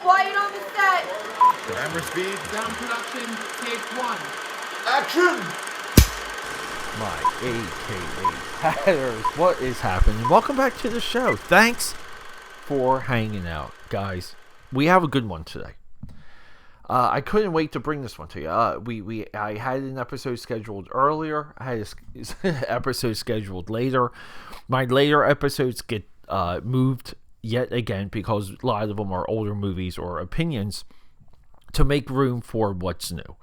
Quiet on the set. Camera speed. Sound production, take 1. Action! My AKAPADers, what is happening? Welcome back to the show. Thanks for hanging out, guys. We have a good one today. I couldn't wait to bring this one to you. I had an episode scheduled earlier. I had an episode scheduled later. My later episodes get moved yet again because a lot of them are older movies or opinions to make room for what's new.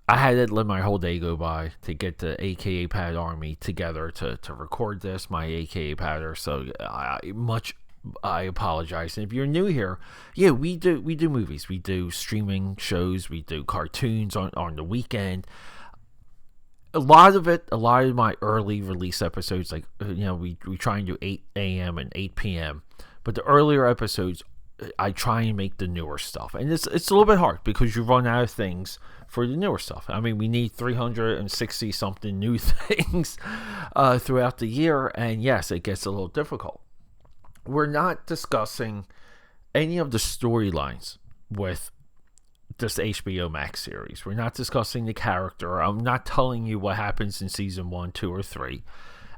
I had to let my whole day go by to get the AKAPAD army together to record this, my AKAPADer. So I apologize. And if you're new here, yeah, we do movies. We do streaming shows. We do cartoons on the weekend. A lot of my early release episodes, like, we try and do 8 a.m. and 8 p.m. But the earlier episodes, I try and make the newer stuff. And it's a little bit hard because you run out of things for the newer stuff. I mean, we need 360 something new things throughout the year. And yes, it gets a little difficult. We're not discussing any of the storylines with this HBO Max series. We're not discussing the character. I'm not telling you what happens in season 1, 2, or 3.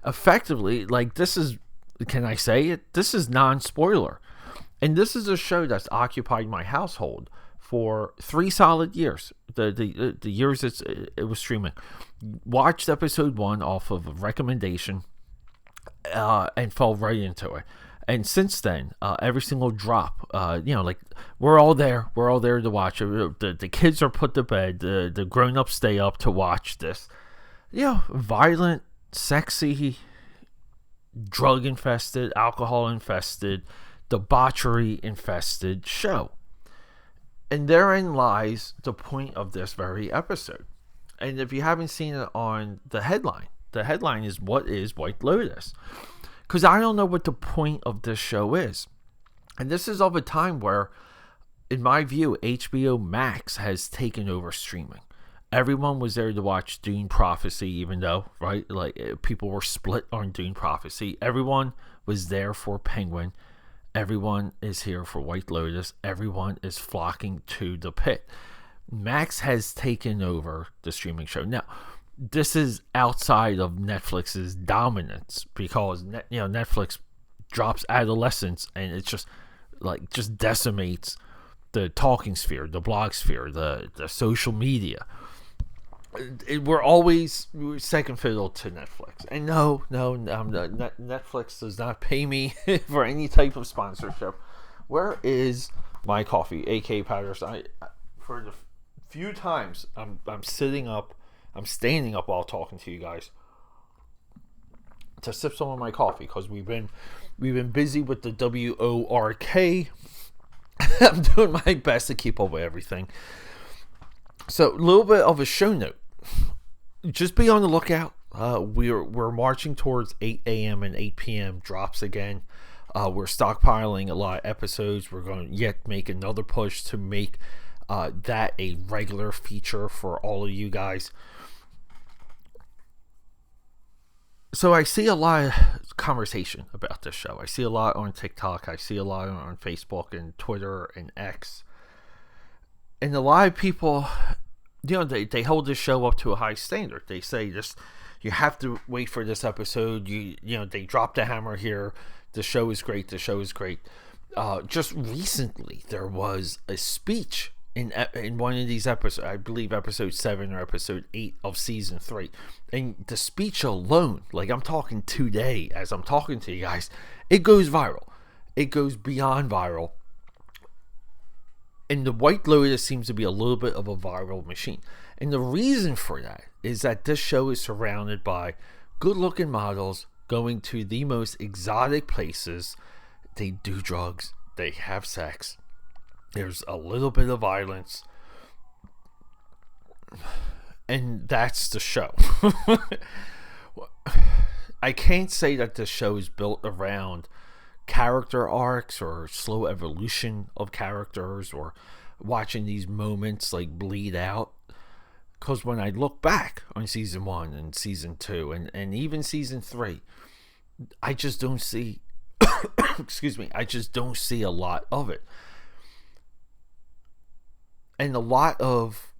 Effectively, like, this is, can I say it? This is non-spoiler. And this is a show that's occupied my household for 3 solid years. The years it was streaming. Watched episode 1 off of a recommendation and fell right into it. And since then, every single drop, like, we're all there to watch it. The kids are put to bed. The grown-ups stay up to watch this, violent, sexy, drug-infested, alcohol-infested, debauchery-infested show. And therein lies the point of this very episode. And if you haven't seen it on the headline is What is White Lotus? Because I don't know what the point of this show is. And this is of a time where, in my view, HBO Max has taken over streaming. Everyone was there to watch Dune Prophecy, even though, right, like, people were split on Dune Prophecy. Everyone was there for Penguin. Everyone is here for White Lotus. Everyone is flocking to the pit. Max has taken over the streaming show. Now, this is outside of Netflix's dominance because Netflix drops Adolescence and it just decimates the talking sphere, the blog sphere, the social media. We're always second fiddle to Netflix. And no, Netflix does not pay me for any type of sponsorship. Where is my coffee, AKAPADers? For the few times I'm sitting up. I'm standing up while talking to you guys to sip some of my coffee because we've been busy with the WORK. I'm doing my best to keep up with everything. So, a little bit of a show note. Just be on the lookout. We're marching towards 8 a.m. and 8 p.m. drops again. We're stockpiling a lot of episodes. We're going to yet make another push to make that a regular feature for all of you guys. So I see a lot of conversation about this show. I see a lot on TikTok. I see a lot on Facebook and Twitter and X. And a lot of people, they hold this show up to a high standard. They say this, you have to wait for this episode. They drop the hammer here. The show is great. The show is great. Just recently, there was a speech in one of these episodes, I believe episode 7 or episode 8 of season 3, and the speech alone, like, I'm talking today as I'm talking to you guys, it goes viral. It goes beyond viral, and the White Lotus seems to be a little bit of a viral machine. And the reason for that is that this show is surrounded by good-looking models going to the most exotic places. They do drugs, they have sex. There's a little bit of violence. And that's the show. I can't say that the show is built around character arcs or slow evolution of characters or watching these moments like bleed out. Because when I look back on season 1 and season 2 and even season 3, I just don't see excuse me, I just don't see a lot of it. And a lot of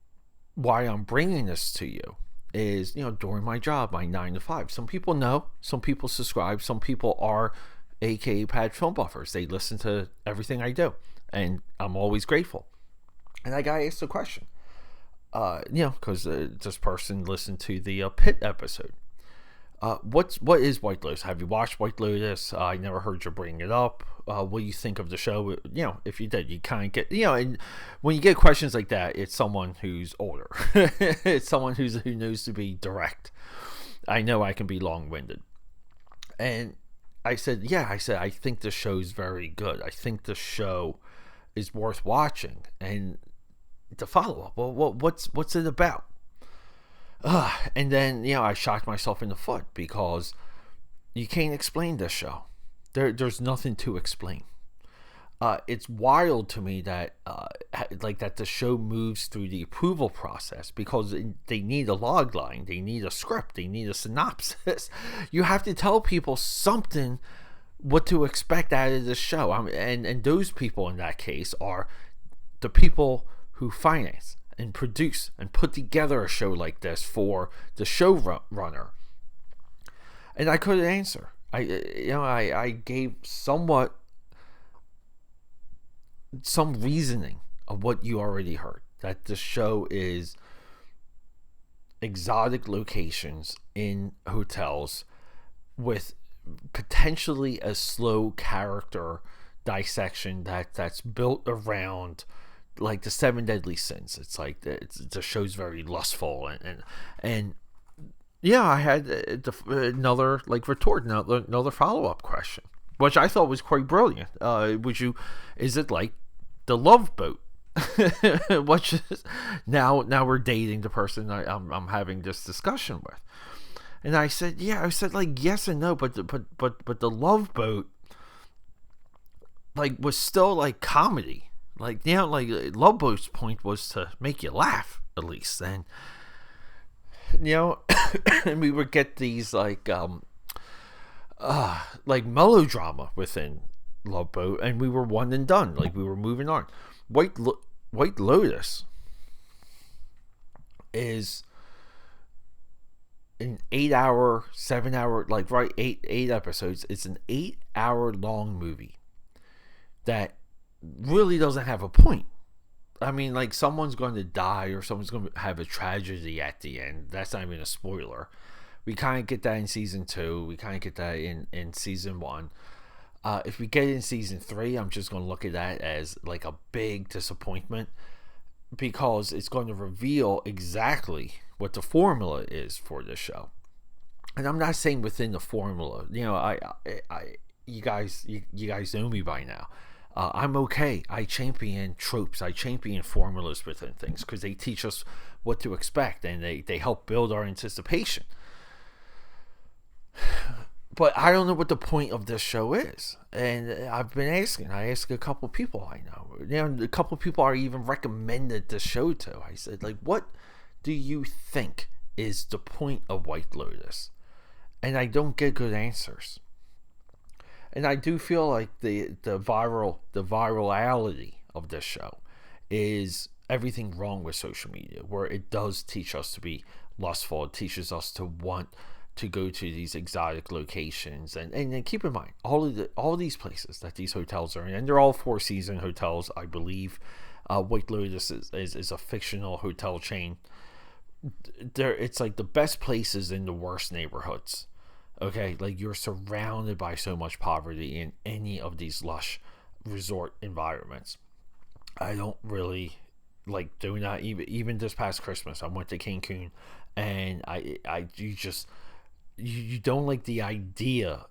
why I'm bringing this to you is, during my job, my 9 to 5. Some people know, some people subscribe, some people are AKAPAD film buffers. They listen to everything I do, and I'm always grateful. And I got asked the question, because this person listened to the Pit episode. What is White Lotus? Have you watched White Lotus? I never heard you bring it up. What do you think of the show? If you did, you kind of get, and when you get questions like that, it's someone who's older. It's someone who knows to be direct. I know I can be long-winded. And I said, I think the show's very good. I think the show is worth watching. And the follow-up, well, what's it about? And then, I shocked myself in the foot because you can't explain this show. There's nothing to explain. It's wild to me that that the show moves through the approval process because they need a log line, they need a script, they need a synopsis. You have to tell people something, what to expect out of the show. And those people in that case are the people who finance and produce and put together a show like this for the showrunner. And I couldn't answer. I gave some reasoning of what you already heard, that the show is exotic locations in hotels with potentially a slow character dissection that's built around like the 7 deadly sins. It's like the show's very lustful and I had another retort, another follow-up question, which I thought was quite brilliant. Is it like the Love Boat? Which is now we're dating the person I'm having this discussion with, and I said yes and no, but the Love Boat was still comedy. Love Boat's point was to make you laugh at least, and and we would get these melodrama within Love Boat, and we were one and done. We were moving on. White Lotus is an 8-hour, 7-hour, 8 episodes. It's an 8-hour long movie that really doesn't have a point. I mean, someone's going to die or someone's going to have a tragedy at the end. That's not even a spoiler. We kind of get that in season 2. We kind of get that in season 1. If we get it in season 3, I'm just going to look at that as a big disappointment, because it's going to reveal exactly what the formula is for this show. And I'm not saying within the formula. You guys know me by now. I'm okay. I champion tropes. I champion formulas within things because they teach us what to expect and they help build our anticipation. But I don't know what the point of this show is. And I've been asking. I asked a couple people I know. A couple people I even recommended this show to. I said, what do you think is the point of White Lotus? And I don't get good answers. And I do feel like the virality of this show is everything wrong with social media, where it does teach us to be lustful. It teaches us to want to go to these exotic locations, and keep in mind all these places that these hotels are in, and they're all 4-season hotels, I believe. White Lotus is a fictional hotel chain. It's the best places in the worst neighborhoods. Okay, you're surrounded by so much poverty in any of these lush resort environments. I don't really like doing that. Even this past Christmas, I went to Cancun, and you don't like the idea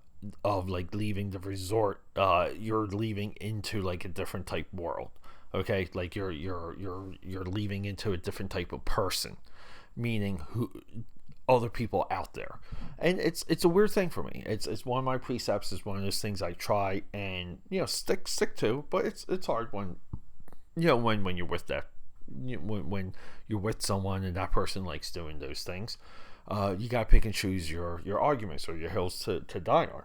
of leaving the resort. You're leaving into a different type world. Okay, you're leaving into a different type of person, meaning other people out there. And it's a weird thing for me. It's one of my precepts. It's one of those things I try and stick to, but it's hard when when you're with that, when you're with someone and that person likes doing those things. You gotta pick and choose your arguments or your hills to die on.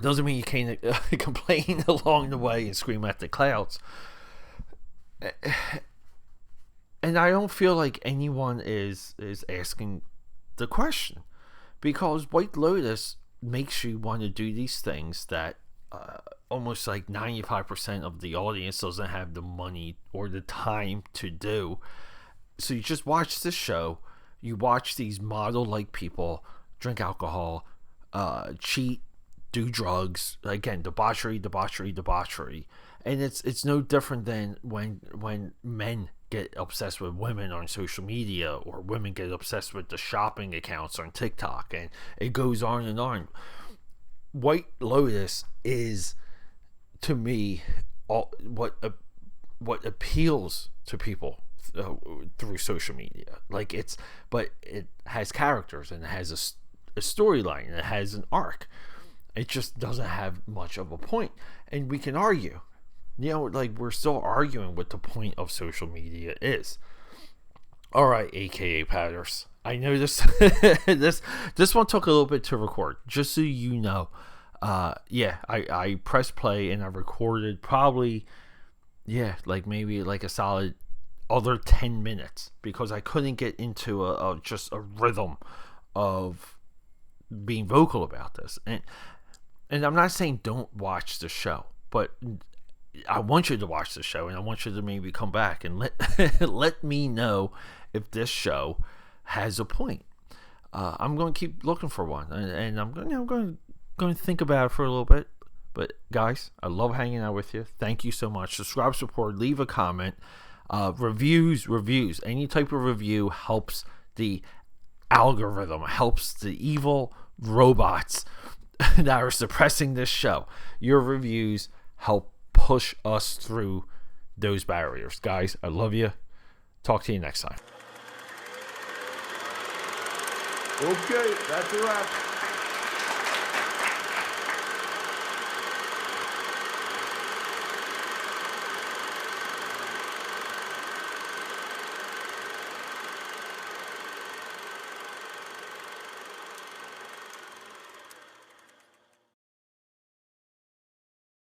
Doesn't mean you can't complain along the way and scream at the clouds. And I don't feel like anyone is asking the question, because White Lotus makes you want to do these things that almost like 95% of the audience doesn't have the money or the time to do. So you just watch this show, you watch these model-like people drink alcohol, cheat, do drugs, again, debauchery, and it's no different than when men get obsessed with women on social media, or women get obsessed with the shopping accounts on TikTok, and it goes on and on. White Lotus is, to me, what appeals to people through social media. But it has characters, and it has a storyline, and it has an arc. It just doesn't have much of a point, and we can argue. We're still arguing what the point of social media is. All right, AKAPADers. I know this this one took a little bit to record, just so you know. I pressed play and I recorded probably, maybe a solid other 10 minutes, because I couldn't get into just a rhythm of being vocal about this. And I'm not saying don't watch the show, but I want you to watch the show, and I want you to maybe come back and let me know if this show has a point. I'm going to keep looking for one, and I'm going to think about it for a little bit. But guys, I love hanging out with you. Thank you so much. Subscribe, support, leave a comment. Reviews. Any type of review helps the algorithm, helps the evil robots that are suppressing this show. Your reviews help push us through those barriers. Guys, I love you. Talk to you next time. Okay, that's a wrap.